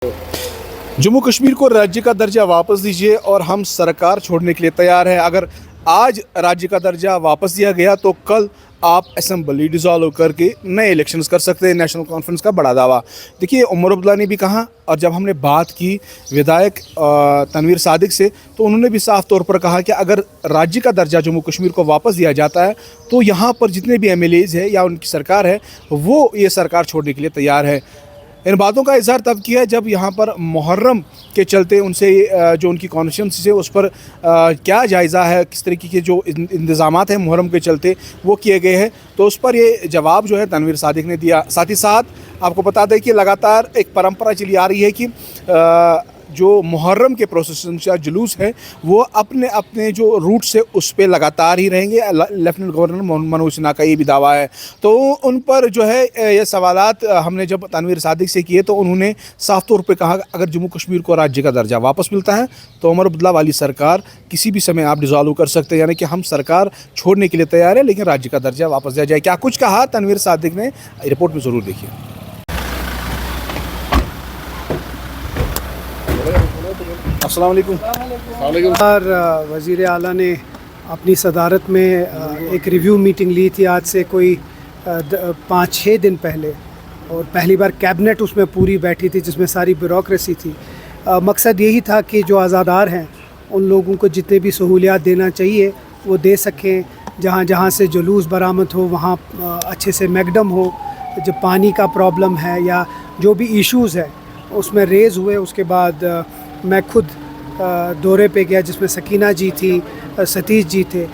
जम्मू कश्मीर को राज्य का दर्जा वापस दीजिए और हम सरकार छोड़ने के लिए तैयार हैं। अगर आज राज्य का दर्जा वापस दिया गया तो कल आप असेंबली डिसॉल्व करके नए इलेक्शंस कर सकते हैं। नेशनल कॉन्फ्रेंस का बड़ा दावा। देखिए, उमर अब्दुल्ला ने भी कहा, और जब हमने बात की विधायक तनवीर सादिक से तो उन्होंने भी साफ तौर पर कहा कि अगर राज्य का दर्जा जम्मू कश्मीर को वापस दिया जाता है तो यहाँ पर जितने भी MLAs है या उनकी सरकार है वो ये सरकार छोड़ने के लिए तैयार है। इन बातों का इजहार तब किया जब यहाँ पर मुहर्रम के चलते उनसे जो उनकी कॉन्स्टिट्यूंसी है उस पर क्या जायज़ा है, किस तरीके के जो इंतज़ामात हैं मुहर्रम के चलते वो किए गए हैं, तो उस पर ये जवाब जो है तनवीर सादिक ने दिया। साथ ही साथ आपको बता दें कि लगातार एक परंपरा चली आ रही है कि जो मुहर्रम के प्रोसेसन या जुलूस है वो अपने अपने जो रूट से उस पर लगातार ही रहेंगे। लेफ्टिनेंट गवर्नर मनोज सिन्हा का ये भी दावा है। तो उन पर जो है ये सवालात हमने जब तनवीर सादिक से किए तो उन्होंने साफ तौर पे कहा अगर जम्मू कश्मीर को राज्य का दर्जा वापस मिलता है तो उमर अब्दुल्ला वाली सरकार किसी भी समय आप डिसॉल्व कर सकते हैं, यानी कि हम सरकार छोड़ने के लिए तैयार है लेकिन राज्य का दर्जा वापस दिया जाए। क्या कुछ कहा तनवीर सादिक ने, रिपोर्ट में ज़रूर देखिए। अस्सलाम वालेकुम। वज़ीर आला ने अपनी सदारत में एक रिव्यू मीटिंग ली थी आज से कोई 5-6 दिन पहले, और पहली बार कैबिनेट उसमें पूरी बैठी थी जिसमें सारी ब्यूरोक्रेसी थी। मकसद यही था कि जो आज़ादार हैं उन लोगों को जितने भी सहूलियात देना चाहिए वो दे सकें। जहाँ जहाँ से जुलूस बरामद हो वहाँ अच्छे से मैकडम हो। जो पानी का प्रॉब्लम है या जो भी इश्यूज़ है उसमें रेज़ हुए। उसके बाद मैं खुद दौरे पे गया जिसमें सकीना जी थी, सतीश जी थे।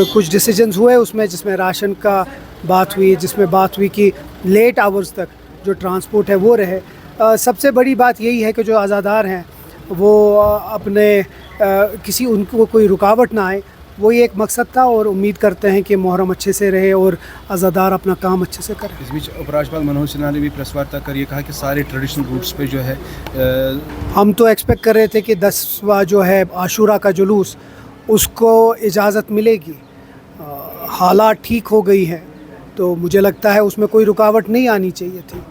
कुछ डिसीजंस हुए उसमें जिसमें राशन का बात हुई, जिसमें बात हुई कि लेट आवर्स तक जो ट्रांसपोर्ट है वो रहे। सबसे बड़ी बात यही है कि जो आज़ादार हैं वो अपने किसी उनको कोई रुकावट ना आए, वो ये एक मकसद था। और उम्मीद करते हैं कि मुहर्रम अच्छे से रहे और आज़ादार अपना काम अच्छे से करें। इस बीच उपराज्यपाल मनोज सिन्हा ने भी प्रेस वार्ता कर ये कहा कि सारे ट्रेडिशनल रूट्स पे जो है हम तो एक्सपेक्ट कर रहे थे कि 10वां जो है आशूरा का जुलूस उसको इजाज़त मिलेगी। हालात ठीक हो गई हैं तो मुझे लगता है उसमें कोई रुकावट नहीं आनी चाहिए थी।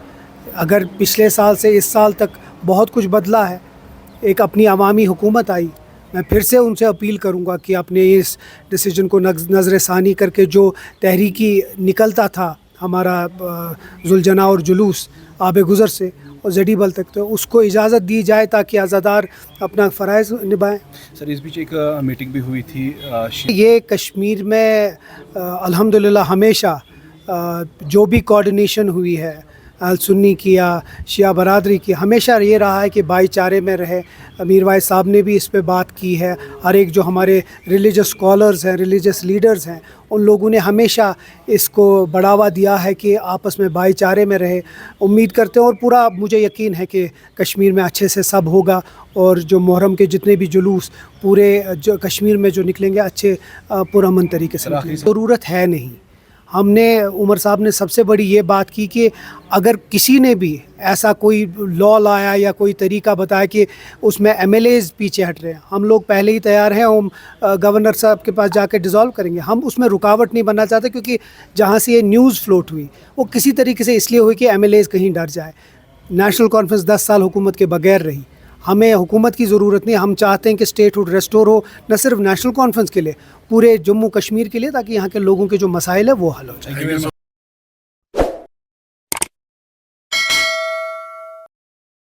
अगर पिछले साल से इस साल तक बहुत कुछ बदला है, एक अपनी अवामी हुकूमत आई, मैं फिर से उनसे अपील करूंगा कि अपने इस डिसीजन को नज़र सानी करके जो तहरीकी निकलता था हमारा जुलजना और जुलूस आबे गुज़र से और जडीबल तक, तो उसको इजाज़त दी जाए ताकि आज़ादार अपना फ़राइज़ निभाएं। सर, इस बीच एक मीटिंग भी हुई थी। ये कश्मीर में अल्हम्दुलिल्लाह हमेशा जो भी कोऑर्डिनेशन हुई है अल सुन्नी की या शिया बरादरी की, हमेशा ये रहा है कि भाईचारे में रहे। अमीर वाइज साहब ने भी इस पे बात की है। हर एक जो हमारे रिलीजियस स्कॉलर्स हैं, रिलीजियस लीडर्स हैं, उन लोगों ने हमेशा इसको बढ़ावा दिया है कि आपस में भाईचारे में रहे। उम्मीद करते हैं और पूरा मुझे यकीन है कि कश्मीर में अच्छे से सब होगा और जो मुहर्रम के जितने भी जुलूस पूरे जो कश्मीर में जो निकलेंगे अच्छे पुरअमन तरीके से। ज़रूरत है नहीं। हमने उमर साहब ने सबसे बड़ी ये बात की कि अगर किसी ने भी ऐसा कोई लॉ लाया या कोई तरीका बताया कि उसमें MLAs पीछे हट रहे हैं, हम लोग पहले ही तैयार हैं। हम गवर्नर साहब के पास जाकर डिसॉल्व करेंगे। हम उसमें रुकावट नहीं बनना चाहते, क्योंकि जहाँ से ये न्यूज़ फ्लोट हुई वो किसी तरीके से इसलिए हुई कि MLAs कहीं डर जाए। नेशनल कॉन्फ्रेंस 10 साल हुकूमत के बगैर रही। हमें हुकूमत की ज़रूरत नहीं। हम चाहते हैं कि स्टेटहुड रेस्टोर हो, न सिर्फ नेशनल कॉन्फ्रेंस के लिए, पूरे जम्मू कश्मीर के लिए, ताकि यहाँ के लोगों के जो मसाइल है वो हल हो जाए।